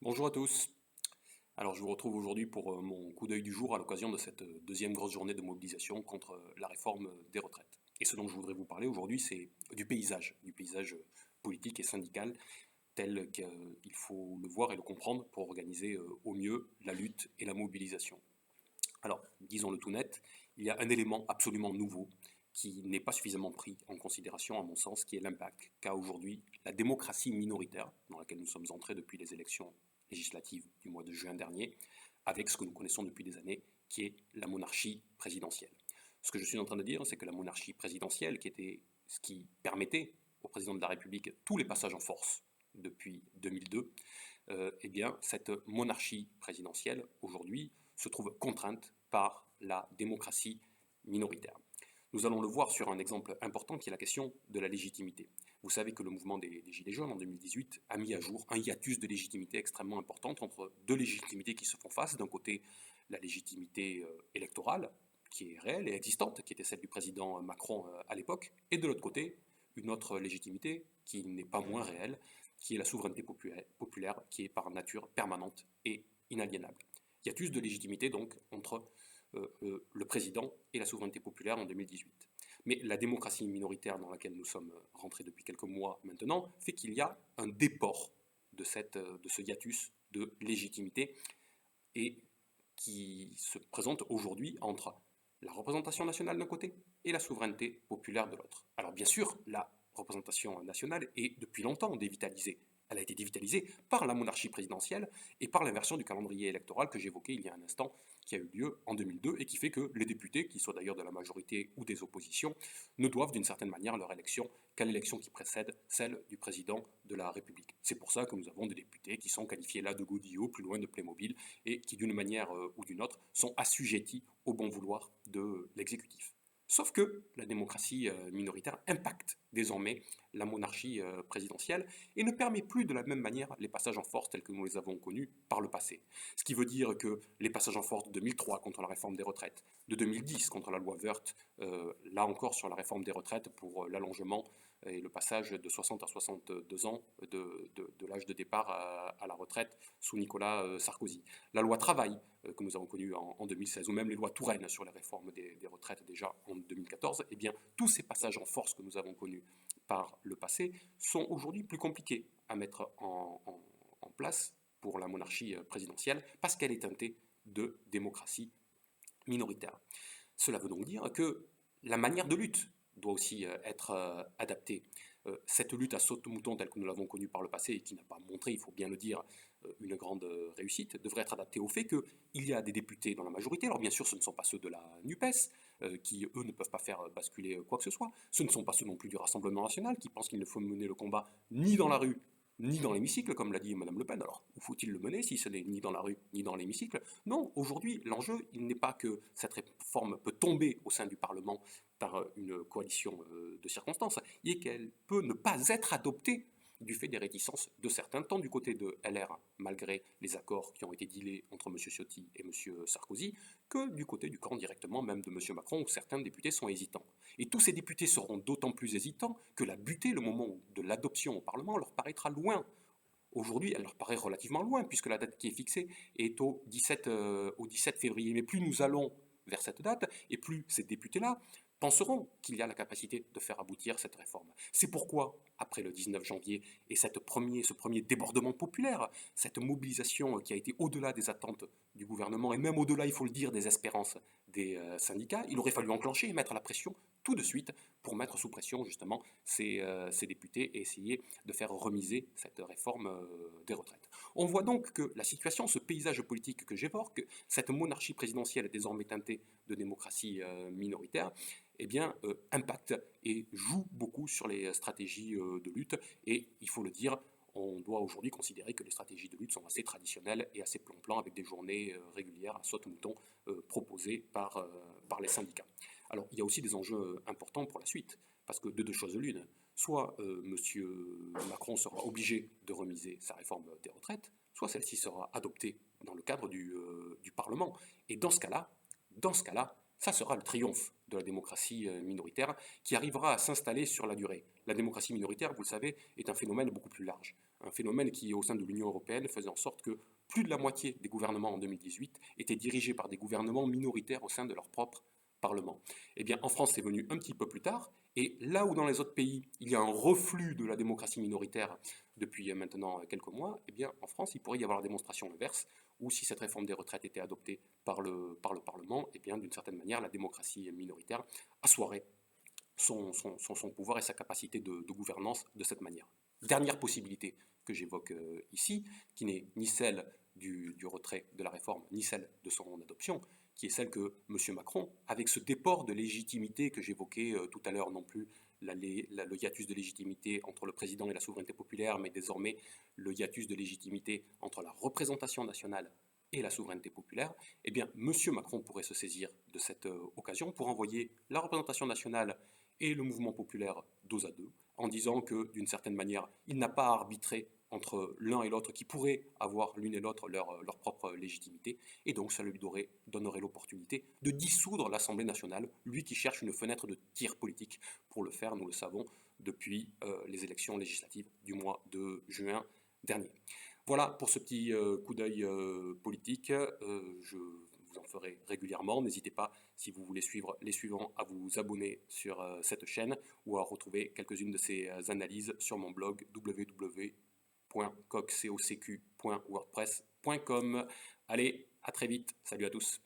Bonjour à tous. Alors je vous retrouve aujourd'hui pour mon coup d'œil du jour à l'occasion de cette deuxième grosse journée de mobilisation contre la réforme des retraites. Et ce dont je voudrais vous parler aujourd'hui, c'est du paysage politique et syndical tel qu'il faut le voir et le comprendre pour organiser au mieux la lutte et la mobilisation. Alors, disons-le tout net, il y a un élément absolument nouveau qui n'est pas suffisamment pris en considération, à mon sens, qui est l'impact qu'a aujourd'hui la démocratie minoritaire, dans laquelle nous sommes entrés depuis les élections législatives du mois de juin dernier, avec ce que nous connaissons depuis des années, qui est la monarchie présidentielle. Ce que je suis en train de dire, c'est que la monarchie présidentielle, qui était ce qui permettait au président de la République tous les passages en force depuis 2002, eh bien, cette monarchie présidentielle, aujourd'hui, se trouve contrainte par la démocratie minoritaire. Nous allons le voir sur un exemple important qui est la question de la légitimité. Vous savez que le mouvement des Gilets jaunes en 2018 a mis à jour un hiatus de légitimité extrêmement importante entre deux légitimités qui se font face. D'un côté, la légitimité électorale, qui est réelle et existante, qui était celle du président Macron à l'époque, et de l'autre côté, une autre légitimité qui n'est pas moins réelle, qui est la souveraineté populaire, qui est par nature permanente et inaliénable. Hiatus de légitimité donc entre le président et la souveraineté populaire en 2018. Mais la démocratie minoritaire dans laquelle nous sommes rentrés depuis quelques mois maintenant fait qu'il y a un déport de ce hiatus de légitimité et qui se présente aujourd'hui entre la représentation nationale d'un côté et la souveraineté populaire de l'autre. Alors bien sûr, la représentation nationale est depuis longtemps dévitalisée. Elle a été dévitalisée par la monarchie présidentielle et par l'inversion du calendrier électoral que j'évoquais il y a un instant, qui a eu lieu en 2002 et qui fait que les députés, qu'ils soient d'ailleurs de la majorité ou des oppositions, ne doivent d'une certaine manière leur élection qu'à l'élection qui précède celle du président de la République. C'est pour ça que nous avons des députés qui sont qualifiés là de godillots, plus loin de Playmobil, et qui d'une manière ou d'une autre sont assujettis au bon vouloir de l'exécutif. Sauf que la démocratie minoritaire impacte désormais la monarchie présidentielle et ne permet plus de la même manière les passages en force tels que nous les avons connus par le passé. Ce qui veut dire que les passages en force de 2003 contre la réforme des retraites, de 2010 contre la loi Woerth, là encore sur la réforme des retraites pour l'allongement et le passage de 60 à 62 ans de l'âge de départ à la retraite sous Nicolas Sarkozy. La loi travail que nous avons connue en 2016, ou même les lois Touraine sur les réformes des retraites déjà en 2014, eh bien, tous ces passages en force que nous avons connus par le passé sont aujourd'hui plus compliqués à mettre en place pour la monarchie présidentielle parce qu'elle est teintée de démocratie minoritaire. Cela veut donc dire que la manière de lutte doit aussi être adaptée. Cette lutte à saute-mouton telle que nous l'avons connue par le passé et qui n'a pas montré, il faut bien le dire, une grande réussite, devrait être adaptée au fait qu'il y a des députés dans la majorité. Alors bien sûr, ce ne sont pas ceux de la NUPES, qui eux ne peuvent pas faire basculer quoi que ce soit. Ce ne sont pas ceux non plus du Rassemblement national qui pensent qu'il ne faut mener le combat ni dans la rue, ni dans l'hémicycle, comme l'a dit Mme Le Pen. Alors, où faut-il le mener si ce n'est ni dans la rue, ni dans l'hémicycle? Non, aujourd'hui, l'enjeu, il n'est pas que cette réforme peut tomber au sein du Parlement par une coalition de circonstances, il est qu'elle peut ne pas être adoptée du fait des réticences de certains, tant du côté de LR, malgré les accords qui ont été dealés entre M. Ciotti et M. Sarkozy, que du côté du camp directement même de M. Macron, où certains députés sont hésitants. Et tous ces députés seront d'autant plus hésitants que la butée, le moment de l'adoption au Parlement, leur paraîtra loin. Aujourd'hui, elle leur paraît relativement loin, puisque la date qui est fixée est au 17 février. Mais plus nous allons vers cette date, et plus ces députés-là penseront qu'il y a la capacité de faire aboutir cette réforme. C'est pourquoi, après le 19 janvier et ce premier débordement populaire, cette mobilisation qui a été au-delà des attentes du gouvernement, et même au-delà, il faut le dire, des espérances des syndicats, il aurait fallu enclencher et mettre la pression tout de suite pour mettre sous pression justement ces députés et essayer de faire remiser cette réforme des retraites. On voit donc que la situation, ce paysage politique que j'évoque, cette monarchie présidentielle désormais teintée de démocratie minoritaire, eh bien, impacte et joue beaucoup sur les stratégies de lutte. Et il faut le dire, on doit aujourd'hui considérer que les stratégies de lutte sont assez traditionnelles et assez plan-plan avec des journées régulières à saute-mouton proposées par les syndicats. Alors, il y a aussi des enjeux importants pour la suite, parce que de deux choses l'une, soit M. Macron sera obligé de remiser sa réforme des retraites, soit celle-ci sera adoptée dans le cadre du Parlement. Et dans ce cas-là, ça sera le triomphe de la démocratie minoritaire qui arrivera à s'installer sur la durée. La démocratie minoritaire, vous le savez, est un phénomène beaucoup plus large. un phénomène qui, au sein de l'Union européenne, faisait en sorte que plus de la moitié des gouvernements en 2018 étaient dirigés par des gouvernements minoritaires au sein de leur propre Parlement. Eh bien, en France, c'est venu un petit peu plus tard, et là où dans les autres pays, il y a un reflux de la démocratie minoritaire depuis maintenant quelques mois, eh bien, en France, il pourrait y avoir la démonstration inverse, où si cette réforme des retraites était adoptée par le Parlement, eh bien, d'une certaine manière, la démocratie minoritaire assoirait son pouvoir et sa capacité de gouvernance de cette manière. Dernière possibilité que j'évoque ici, qui n'est ni celle du retrait de la réforme, ni celle de son adoption, qui est celle que M. Macron, avec ce déport de légitimité que j'évoquais tout à l'heure, non plus le hiatus de légitimité entre le président et la souveraineté populaire, mais désormais le hiatus de légitimité entre la représentation nationale et la souveraineté populaire, eh bien, M. Macron pourrait se saisir de cette occasion pour envoyer la représentation nationale et le mouvement populaire dos à dos, en disant que, d'une certaine manière, il n'a pas à arbitrer entre l'un et l'autre, qui pourraient avoir l'une et l'autre leur propre légitimité, et donc ça lui donnerait l'opportunité de dissoudre l'Assemblée nationale, lui qui cherche une fenêtre de tir politique pour le faire, nous le savons, depuis les élections législatives du mois de juin dernier. Voilà pour ce petit coup d'œil politique. Je vous en ferai régulièrement. N'hésitez pas, si vous voulez suivre les suivants, à vous abonner sur cette chaîne ou à retrouver quelques-unes de ces analyses sur mon blog www.cocseocu.wordpress.com. Allez, à très vite. Salut à tous.